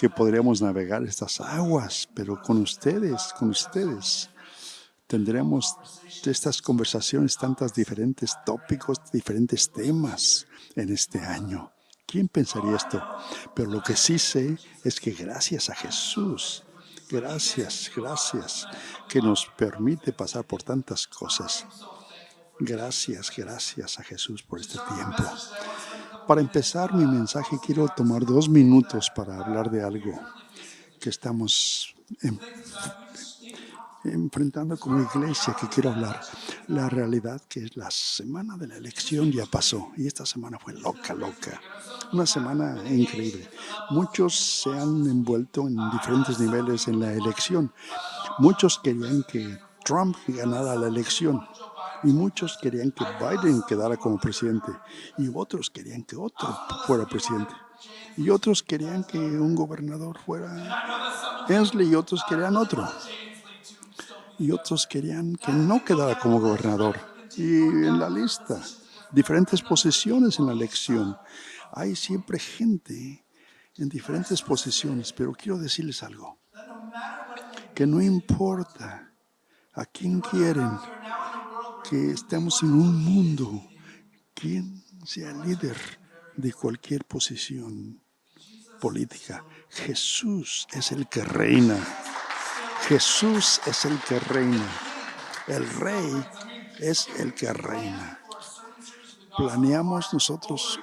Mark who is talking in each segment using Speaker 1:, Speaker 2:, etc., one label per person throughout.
Speaker 1: que podríamos navegar estas aguas, pero con ustedes, tendremos estas conversaciones, tantos diferentes tópicos, diferentes temas en este año. ¿Quién pensaría esto? Pero lo que sí sé es que gracias a Jesús, gracias, que nos permite pasar por tantas cosas. Gracias a Jesús por este tiempo. Para empezar mi mensaje, quiero tomar 2 minutos para hablar de algo que estamos enfrentando como iglesia, que quiero hablar. La realidad que la semana de la elección ya pasó y esta semana fue loca. Una semana increíble. Muchos se han envuelto en diferentes niveles en la elección. Muchos querían que Trump ganara la elección y muchos querían que Biden quedara como presidente y otros querían que otro fuera presidente y otros querían que un gobernador fuera Inslee y otros querían otro y otros querían que no quedara como gobernador. Y en la lista, diferentes posiciones en la elección. Hay siempre gente en diferentes posiciones, pero quiero decirles algo, que no importa a quién quieren, que estemos en un mundo, quien sea líder de cualquier posición política, Jesús es el que reina. Jesús es el que reina. El rey es el que reina. Planeamos nosotros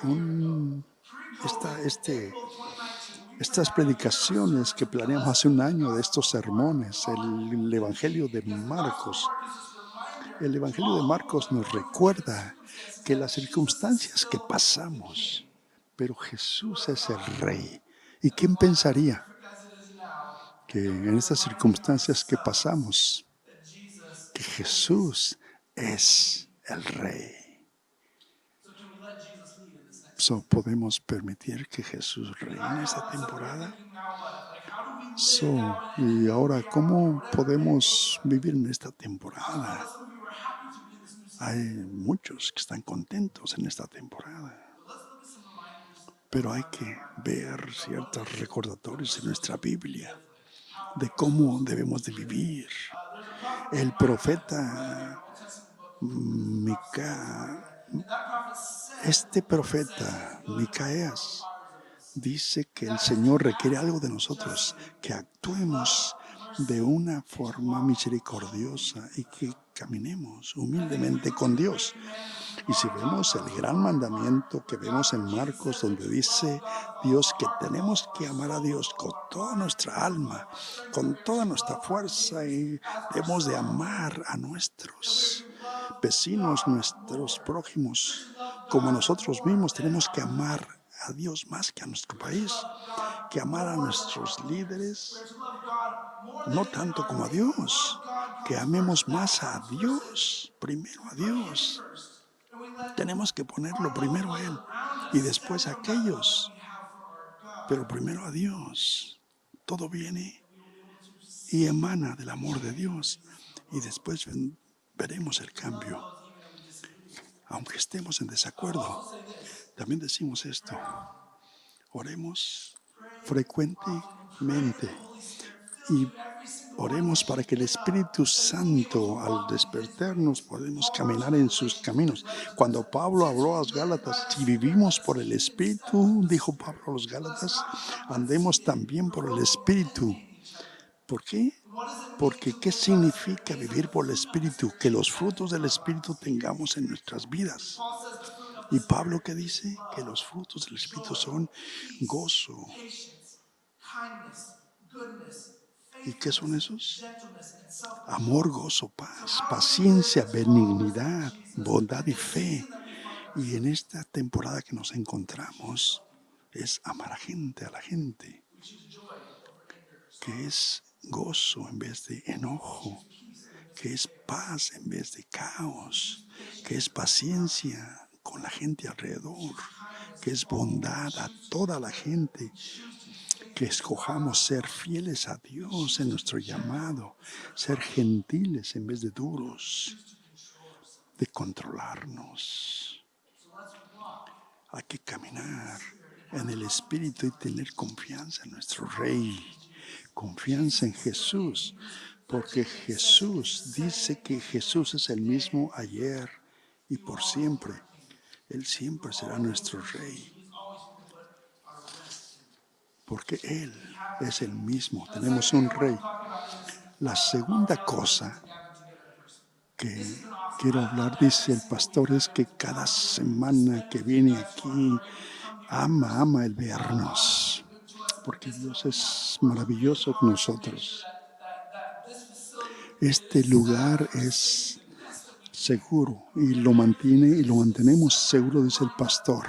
Speaker 1: estas predicaciones que planeamos hace un año de estos sermones, el Evangelio de Marcos. El Evangelio de Marcos nos recuerda que las circunstancias que pasamos, pero Jesús es el Rey. ¿Y quién pensaría que en estas circunstancias que pasamos, que Jesús es el Rey? ¿Podemos permitir que Jesús reine esta temporada? Y ahora, ¿cómo podemos vivir en esta temporada? Hay muchos que están contentos en esta temporada, pero hay que ver ciertos recordatorios en nuestra Biblia de cómo debemos de vivir. El profeta Micaías dice que el Señor requiere algo de nosotros, que actuemos de una forma misericordiosa y que caminemos humildemente con Dios. Y si vemos el gran mandamiento que vemos en Marcos, donde dice Dios que tenemos que amar a Dios con toda nuestra alma, con toda nuestra fuerza, y debemos de amar a nuestros vecinos, nuestros prójimos, como nosotros mismos. Tenemos que amar a Dios más que a nuestro país, que amar a nuestros líderes, no tanto como a Dios, que amemos más a Dios, primero a Dios. Tenemos que ponerlo primero a Él y después a aquellos, pero primero a Dios. Todo viene y emana del amor de Dios y después veremos el cambio. Aunque estemos en desacuerdo, también decimos esto: oremos frecuentemente y oremos para que el Espíritu Santo, al despertarnos, podamos caminar en sus caminos. Cuando Pablo habló a los Gálatas, si vivimos por el Espíritu, dijo Pablo a los Gálatas, andemos también por el Espíritu. ¿Por qué? Porque ¿qué significa vivir por el Espíritu? Que los frutos del Espíritu tengamos en nuestras vidas. ¿Y Pablo qué dice? Que los frutos del Espíritu son gozo. ¿Y qué son esos? Amor, gozo, paz, paciencia, benignidad, bondad y fe. Y en esta temporada que nos encontramos es amar a la gente, que es gozo en vez de enojo, que es paz en vez de caos, que es paciencia con la gente alrededor, que es bondad a toda la gente, que escojamos ser fieles a Dios en nuestro llamado, ser gentiles en vez de duros, de controlarnos. Hay que caminar en el Espíritu y tener confianza en nuestro Rey, confianza en Jesús, porque Jesús dice que Jesús es el mismo ayer y por siempre. Él siempre será nuestro Rey, porque Él es el mismo. Tenemos un Rey. La segunda cosa que quiero hablar, dice el pastor, es que cada semana que viene aquí ama el vernos, porque Dios es maravilloso con nosotros. Este lugar es seguro y lo mantenemos seguro, dice el pastor.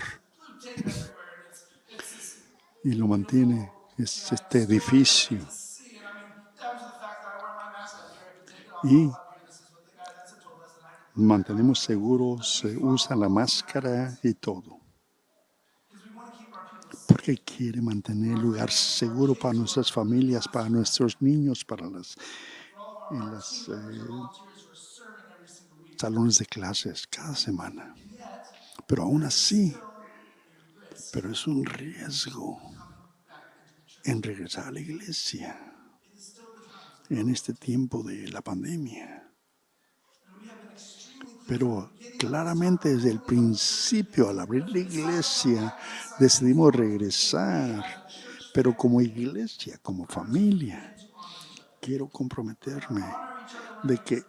Speaker 1: Y lo mantiene este edificio. Y mantenemos seguros, se usa la máscara y todo. Porque quiere mantener el lugar seguro para nuestras familias, para nuestros niños, para los salones de clases cada semana. Pero aún así, pero es un riesgo en regresar a la iglesia en este tiempo de la pandemia. Pero claramente desde el principio, al abrir la iglesia, decidimos regresar. Pero como iglesia, como familia, quiero comprometerme de que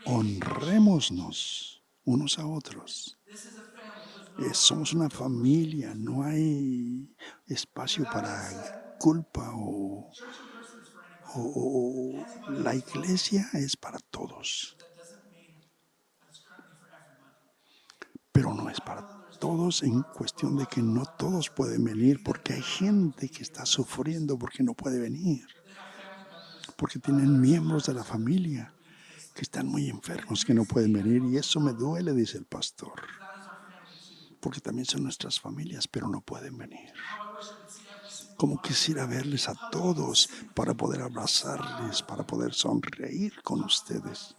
Speaker 1: honrémonos unos a otros. Somos una familia, no hay espacio para culpa o la iglesia es para todos. Pero no es para todos en cuestión de que no todos pueden venir, porque hay gente que está sufriendo porque no puede venir, porque tienen miembros de la familia que están muy enfermos, que no pueden venir, y eso me duele, dice el pastor, porque también son nuestras familias, pero no pueden venir. Como quisiera verles a todos para poder abrazarles, para poder sonreír con ustedes.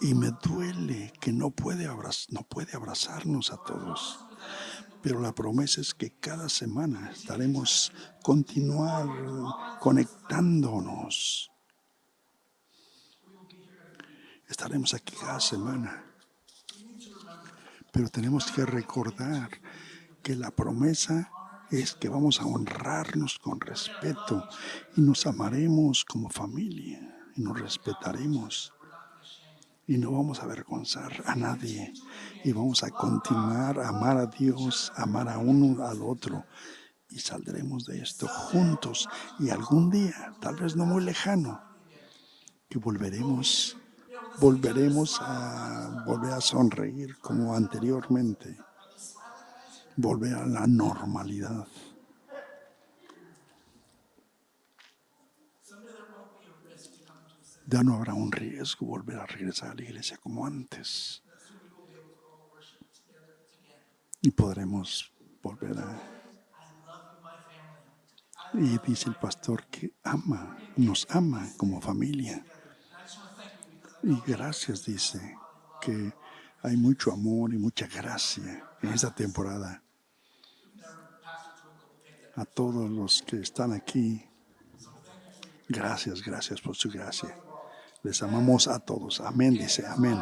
Speaker 1: Y me duele que no puede abrazarnos a todos. Pero la promesa es que cada semana estaremos continuar conectándonos. Estaremos aquí cada semana. Pero tenemos que recordar que la promesa es que vamos a honrarnos con respeto y nos amaremos como familia y nos respetaremos. Y no vamos a avergonzar a nadie. Y vamos a continuar a amar a Dios, amar a uno al otro. Y saldremos de esto juntos. Y algún día, tal vez no muy lejano, que volveremos a sonreír como anteriormente. Volver a la normalidad. Ya no habrá un riesgo volver a regresar a la iglesia como antes. Y podremos volver a... Y dice el pastor que nos ama como familia. Y gracias, dice, que hay mucho amor y mucha gracia en esta temporada. A todos los que están aquí, gracias por su gracia. Les amamos a todos. Amén, dice, amén.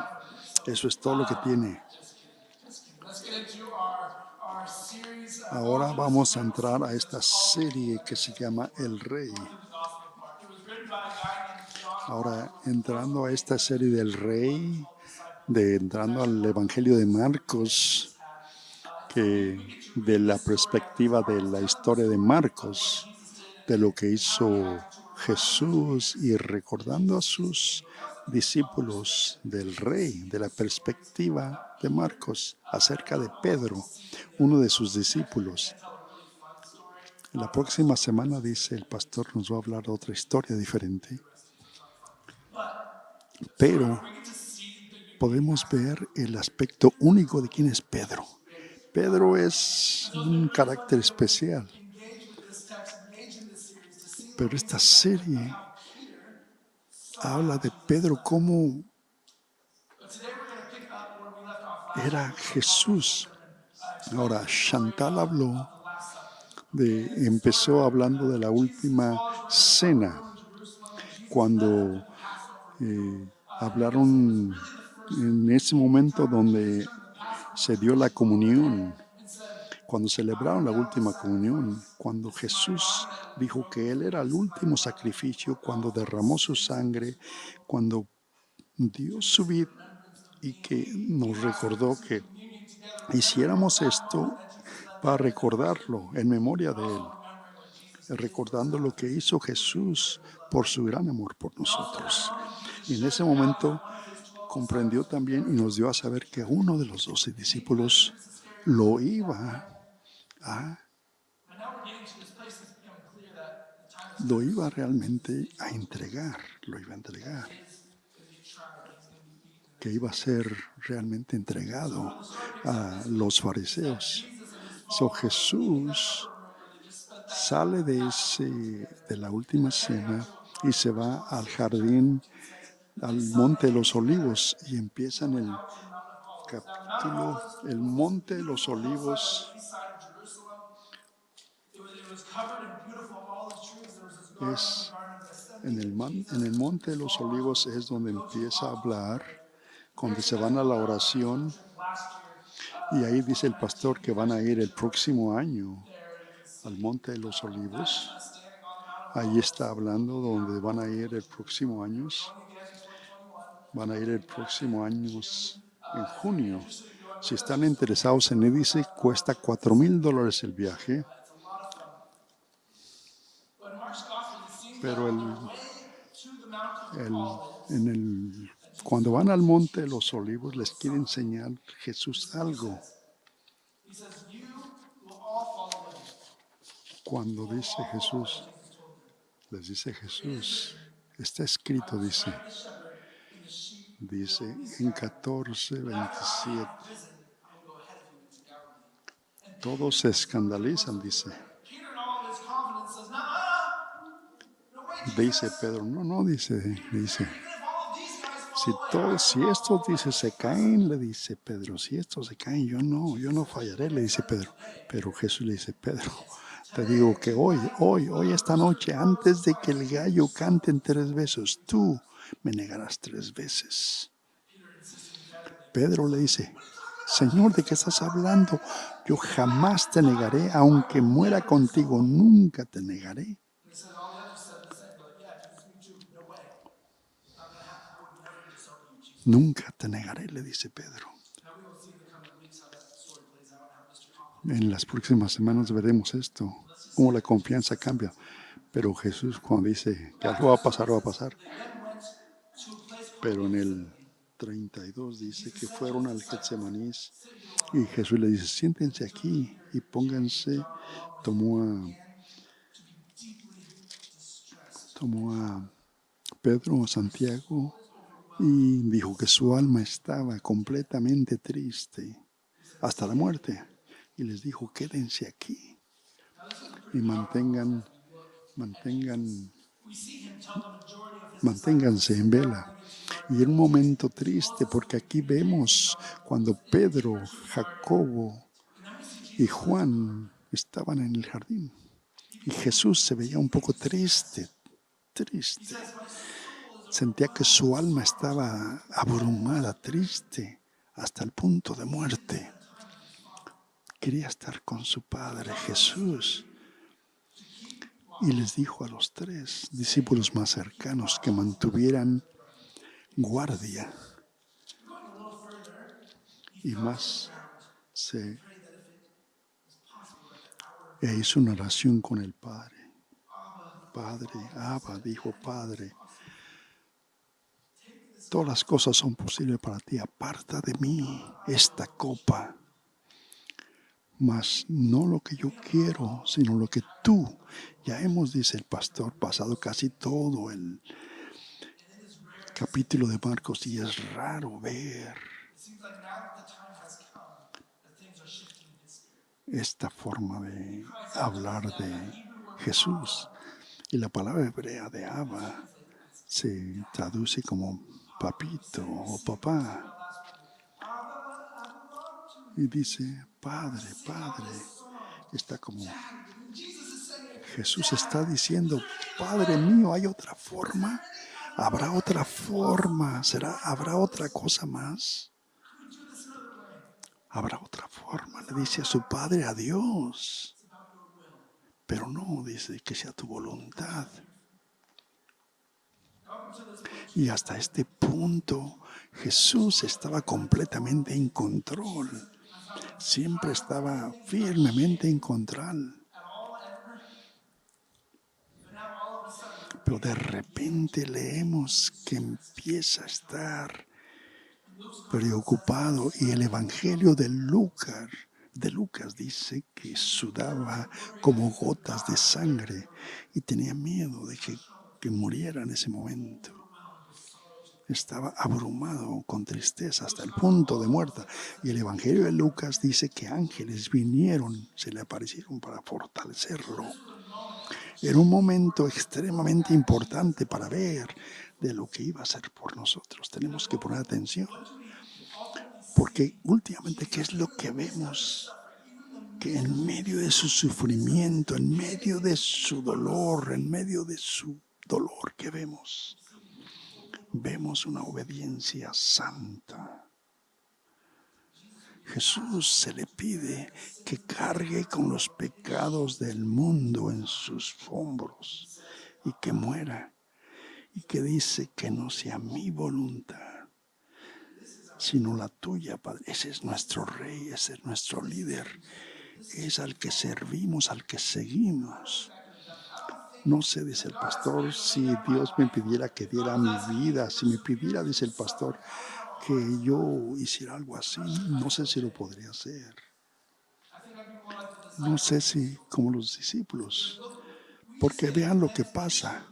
Speaker 1: Eso es todo lo que tiene. Ahora vamos a entrar a esta serie que se llama El Rey. Ahora, entrando a esta serie del Rey, entrando al Evangelio de Marcos, que de la perspectiva de la historia de Marcos, de lo que hizo Jesús y recordando a sus discípulos del Rey, de la perspectiva de Marcos acerca de Pedro, uno de sus discípulos. La próxima semana, dice el pastor, nos va a hablar de otra historia diferente. Pero podemos ver el aspecto único de quién es Pedro. Pedro es un carácter especial. Pero esta serie habla de Pedro como era Jesús Ahora, Chantal empezó hablando de la última cena, cuando hablaron en ese momento donde se dio la comunión, cuando celebraron la última comunión, cuando Jesús dijo que Él era el último sacrificio, cuando derramó su sangre, cuando dio su vida y que nos recordó que hiciéramos esto para recordarlo en memoria de Él, recordando lo que hizo Jesús por su gran amor por nosotros. Y en ese momento comprendió también y nos dio a saber que uno de los 12 discípulos lo iba a lo iba realmente a entregar, lo iba a entregar, que iba a ser realmente entregado a los fariseos. Jesús sale de la última cena y se va al jardín, al monte de los olivos, y empieza en el capítulo, el monte de los olivos es en el monte de los olivos es donde empieza a hablar, cuando se van a la oración, y ahí dice el pastor que van a ir el próximo año al monte de los olivos. Ahí está hablando donde van a ir el próximo año. Van a ir el próximo año en junio. Si están interesados en él, dice, cuesta $4,000 el viaje. Pero cuando van al monte de los olivos, les quiere enseñar Jesús algo. Cuando dice Jesús, les dice Jesús, está escrito, dice en 14:27. Todos se escandalizan, dice. Dice Pedro, no, dice, si estos, dice, se caen, le dice Pedro, si estos se caen, yo no fallaré, le dice Pedro. Pero Jesús le dice, Pedro, te digo que hoy, esta noche, antes de que el gallo cante en 3 veces, tú me negarás 3 veces. Pedro le dice, Señor, ¿de qué estás hablando? Yo jamás te negaré, aunque muera contigo, nunca te negaré. Nunca te negaré, le dice Pedro. En las próximas semanas veremos esto, cómo la confianza cambia. Pero Jesús, cuando dice que algo va a pasar, va a pasar. Pero en el 32 dice que fueron al Getsemaní y Jesús le dice, siéntense aquí y pónganse. Tomó a Pedro, a Santiago, y dijo que su alma estaba completamente triste hasta la muerte. Y les dijo, quédense aquí y manténganse en vela. Y era un momento triste porque aquí vemos cuando Pedro, Jacobo y Juan estaban en el jardín. Y Jesús se veía un poco triste. Sentía que su alma estaba abrumada, triste, hasta el punto de muerte. Quería estar con su Padre Jesús. Y les dijo a los 3 discípulos más cercanos que mantuvieran guardia. Y más e hizo una oración con el Padre. Padre, Abba, dijo Padre, todas las cosas son posibles para ti. Aparta de mí esta copa. Mas no lo que yo quiero, sino lo que tú. Ya hemos, dice el pastor, pasado casi todo el capítulo de Marcos y es raro ver esta forma de hablar de Jesús. Y la palabra hebrea de Abba se traduce como papito o papá. Y dice, Padre, Padre. Está como Jesús está diciendo, Padre mío, ¿hay otra forma? ¿Habrá otra forma? ¿Habrá otra cosa más? ¿Habrá otra forma? Le dice a su Padre, a Dios. Pero no, dice, que sea tu voluntad. Y hasta este punto Jesús estaba completamente en control. Siempre estaba firmemente en control. Pero de repente leemos que empieza a estar preocupado y el Evangelio de Lucas dice que sudaba como gotas de sangre y tenía miedo de que muriera en ese momento. Estaba abrumado con tristeza hasta el punto de muerte. Y el Evangelio de Lucas dice que ángeles vinieron, se le aparecieron para fortalecerlo. Era un momento extremadamente importante para ver de lo que iba a hacer por nosotros. Tenemos que poner atención, porque últimamente, ¿qué es lo que vemos? Que en medio de su sufrimiento, en medio de su dolor, en medio de su dolor, ¿qué vemos? Vemos una obediencia santa. Jesús se le pide que cargue con los pecados del mundo en sus hombros y que muera. Y que dice que no sea mi voluntad, sino la tuya, Padre. Ese es nuestro Rey, ese es nuestro líder. Es al que servimos, al que seguimos. No sé, dice el pastor, si Dios me pidiera que diera mi vida, si me pidiera, dice el pastor, que yo hiciera algo así, no sé si lo podría hacer. No sé si como los discípulos, porque vean lo que pasa.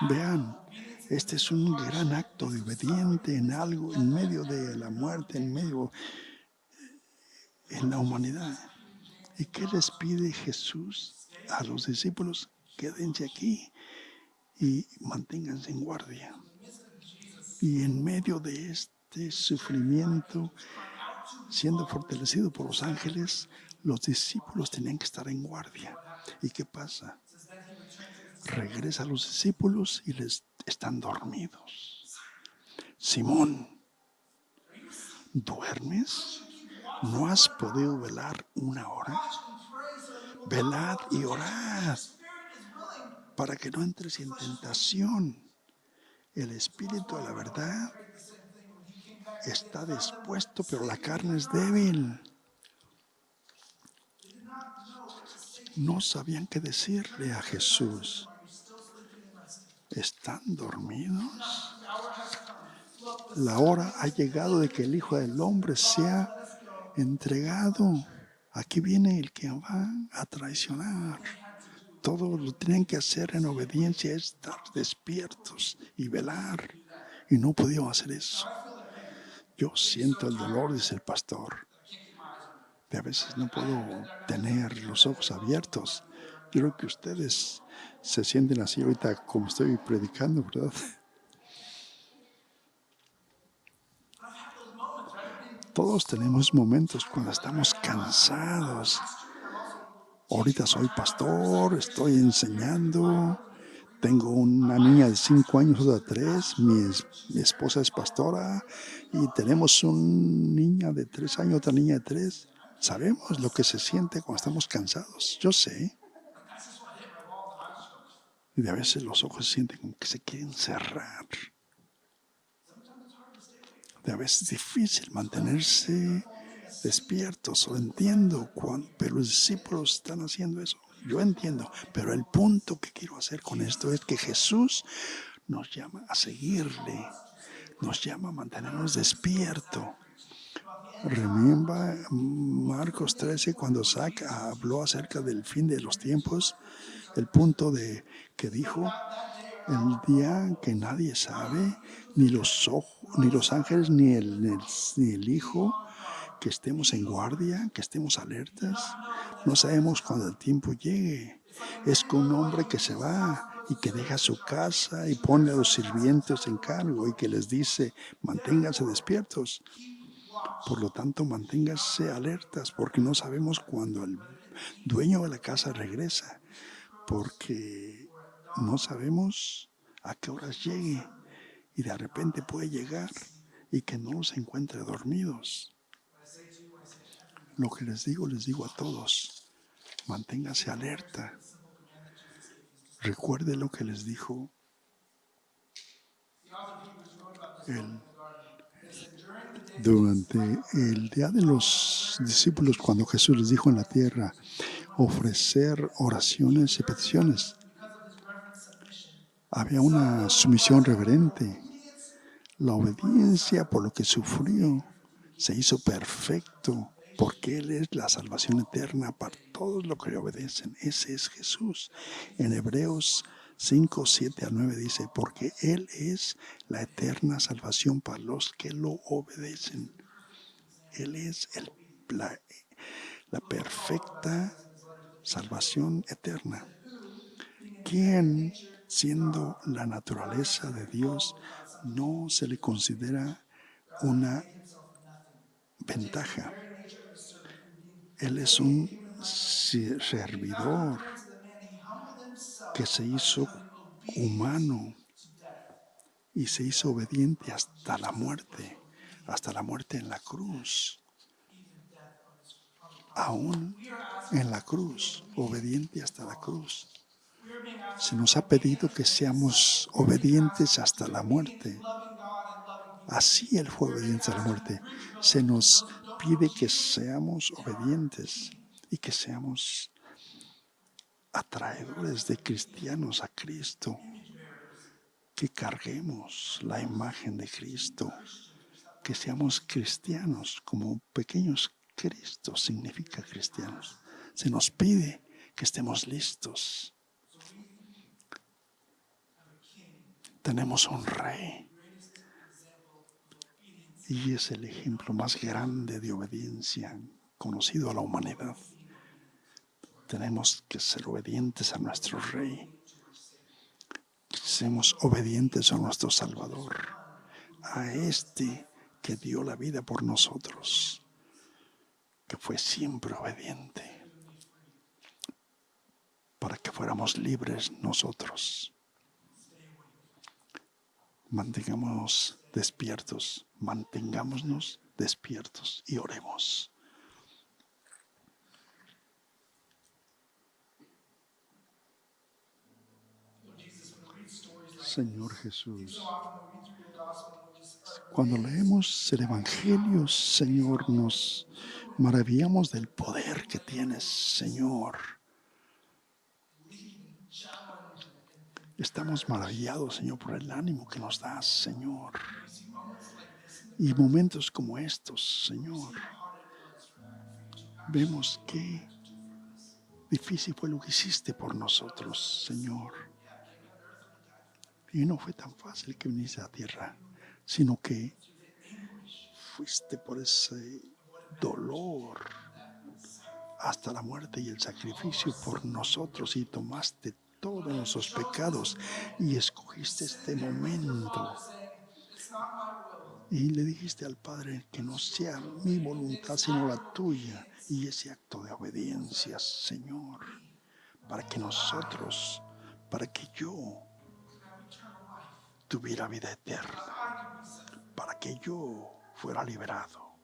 Speaker 1: Vean, este es un gran acto de obediente en algo, en medio de la muerte, en medio en la humanidad. ¿Y qué les pide Jesús a los discípulos? Quédense aquí y manténganse en guardia. Y en medio de este sufrimiento, siendo fortalecido por los ángeles, los discípulos tenían que estar en guardia. ¿Y qué pasa? Regresa a los discípulos y les están dormidos. Simón, ¿duermes? ¿No has podido velar una hora? Velad y orad para que no entres en tentación. El espíritu a la verdad está dispuesto, pero la carne es débil. No sabían qué decirle a Jesús. ¿Están dormidos? La hora ha llegado de que el Hijo del Hombre sea entregado. Aquí viene el que va a traicionar. Todo lo tienen que hacer en obediencia, estar despiertos y velar. Y no podíamos hacer eso. Yo siento el dolor, dice el pastor. De a veces no puedo tener los ojos abiertos. Yo creo que ustedes se sienten así ahorita como estoy predicando, ¿verdad? Todos tenemos momentos cuando estamos cansados. Ahorita soy pastor, estoy enseñando. Tengo una niña de 5 años, otra de 3. Mi esposa es pastora y tenemos una niña de 3 años, otra niña de 3. Sabemos lo que se siente cuando estamos cansados. Yo sé. Y a veces los ojos se sienten como que se quieren cerrar. A veces es difícil mantenerse despiertos. Lo entiendo, pero los discípulos están haciendo eso. Yo entiendo, pero el punto que quiero hacer con esto es que Jesús nos llama a seguirle, nos llama a mantenernos despiertos. Remember Marcos 13 cuando Zach habló acerca del fin de los tiempos, el punto de que dijo el día que nadie sabe, ni los ángeles, ni el Hijo, que estemos en guardia, que estemos alertas. No sabemos cuándo el tiempo llegue. Es con un hombre que se va y que deja su casa y pone a los sirvientes en cargo y que les dice, manténganse despiertos. Por lo tanto, manténgase alertas porque no sabemos cuándo el dueño de la casa regresa, porque no sabemos a qué horas llegue y de repente puede llegar y que no los encuentre dormidos. Lo que les digo a todos, manténgase alerta. Recuerde lo que les dijo el durante el día de los discípulos, cuando Jesús les dijo en la tierra, ofrecer oraciones y peticiones, había una sumisión reverente. La obediencia por lo que sufrió se hizo perfecto, porque Él es la salvación eterna para todos los que le obedecen. Ese es Jesús. En Hebreos 5, 7 a 9 dice, porque Él es la eterna salvación para los que lo obedecen. Él es la perfecta salvación eterna. ¿Quién, siendo la naturaleza de Dios, no se le considera una ventaja? Él es un servidor que se hizo humano y se hizo obediente hasta la muerte en la cruz. Aún en la cruz, obediente hasta la cruz. Se nos ha pedido que seamos obedientes hasta la muerte. Así Él fue obediente a la muerte. Se nos pide que seamos obedientes y que seamos atraedores de cristianos a Cristo, que carguemos la imagen de Cristo, que seamos cristianos como pequeños Cristos significa cristianos. Se nos pide que estemos listos. Tenemos un rey y es el ejemplo más grande de obediencia conocido a la humanidad. Tenemos que ser obedientes a nuestro rey. Seamos obedientes a nuestro Salvador, a este que dio la vida por nosotros, que fue siempre obediente, para que fuéramos libres nosotros. Mantengámonos despiertos y oremos. Señor Jesús, cuando leemos el Evangelio, Señor, nos maravillamos del poder que tienes, Señor. Estamos maravillados, Señor, por el ánimo que nos das, Señor. Y momentos como estos, Señor, vemos qué difícil fue lo que hiciste por nosotros, Señor. Y no fue tan fácil que viniste a la tierra, sino que fuiste por ese dolor hasta la muerte y el sacrificio por nosotros y tomaste todos nuestros pecados y escogiste este momento. Y le dijiste al Padre que no sea mi voluntad sino la tuya. Y ese acto de obediencia, Señor, para que nosotros, para que yo tuviera vida eterna, para que yo fuera liberado.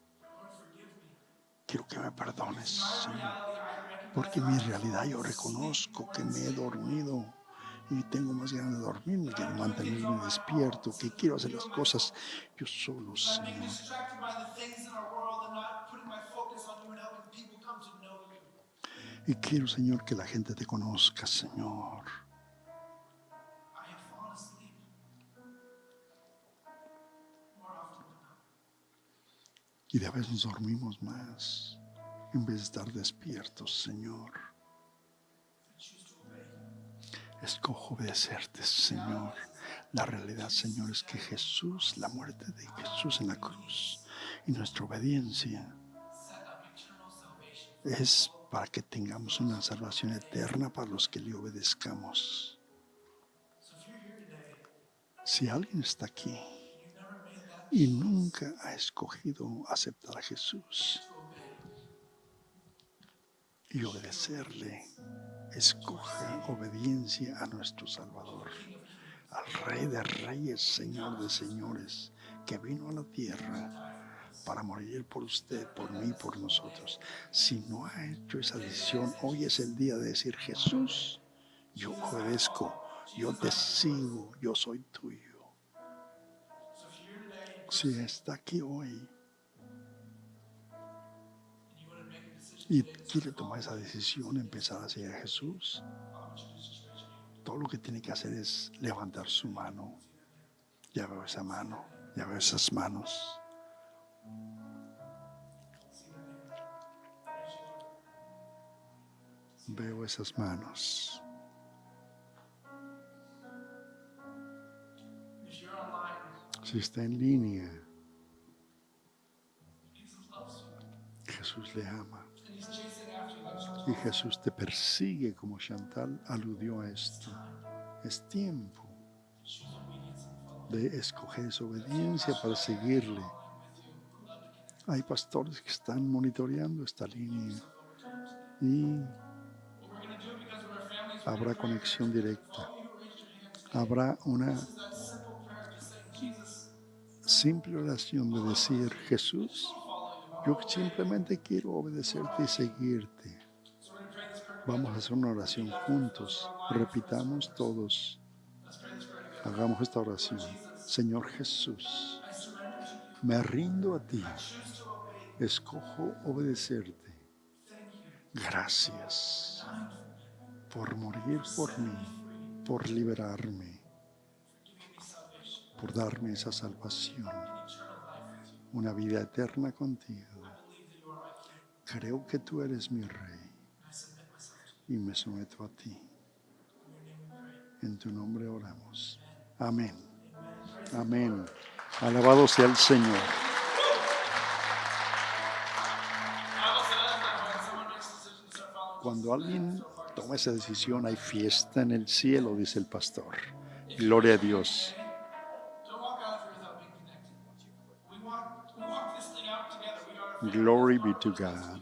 Speaker 1: Quiero que me perdones, Señor, porque en mi realidad yo reconozco que me he dormido y tengo más ganas de dormirme que de mantenerme despierto, que quiero hacer las cosas yo solo, Señor. Y quiero, Señor, que la gente te conozca, Señor. Y de veces nos dormimos más en vez de estar despiertos, Señor. Escojo obedecerte, Señor. La realidad, Señor, es que Jesús, la muerte de Jesús en la cruz y nuestra obediencia es para que tengamos una salvación eterna para los que le obedezcamos. Si alguien está aquí y nunca ha escogido aceptar a Jesús y obedecerle, escoja obediencia a nuestro Salvador, al Rey de Reyes, Señor de Señores, que vino a la tierra para morir por usted, por mí, por nosotros. Si no ha hecho esa decisión, hoy es el día de decir: Jesús, yo obedezco, yo te sigo, yo soy tuyo. Si está aquí hoy y quiere tomar esa decisión, empezar a seguir a Jesús, todo lo que tiene que hacer es levantar su mano. Ya veo esa mano, ya veo esas manos. Veo esas manos. Si está en línea, Jesús le ama. Y Jesús te persigue, como Chantal aludió a esto. Es tiempo de escoger su obediencia para seguirle. Hay pastores que están monitoreando esta línea y habrá conexión directa. Habrá una simple oración de decir: Jesús, yo simplemente quiero obedecerte y seguirte. Vamos a hacer una oración juntos. Repitamos todos. Hagamos esta oración. Señor Jesús, me rindo a ti. Escojo obedecerte. Gracias por morir por mí, por liberarme, por darme esa salvación, una vida eterna contigo. Creo que tú eres mi Rey y me someto a ti. En tu nombre oramos. Amén. Amén. Alabado sea el Señor. Cuando alguien toma esa decisión, hay fiesta en el cielo, dice el pastor. Gloria a Dios. Glory be to God.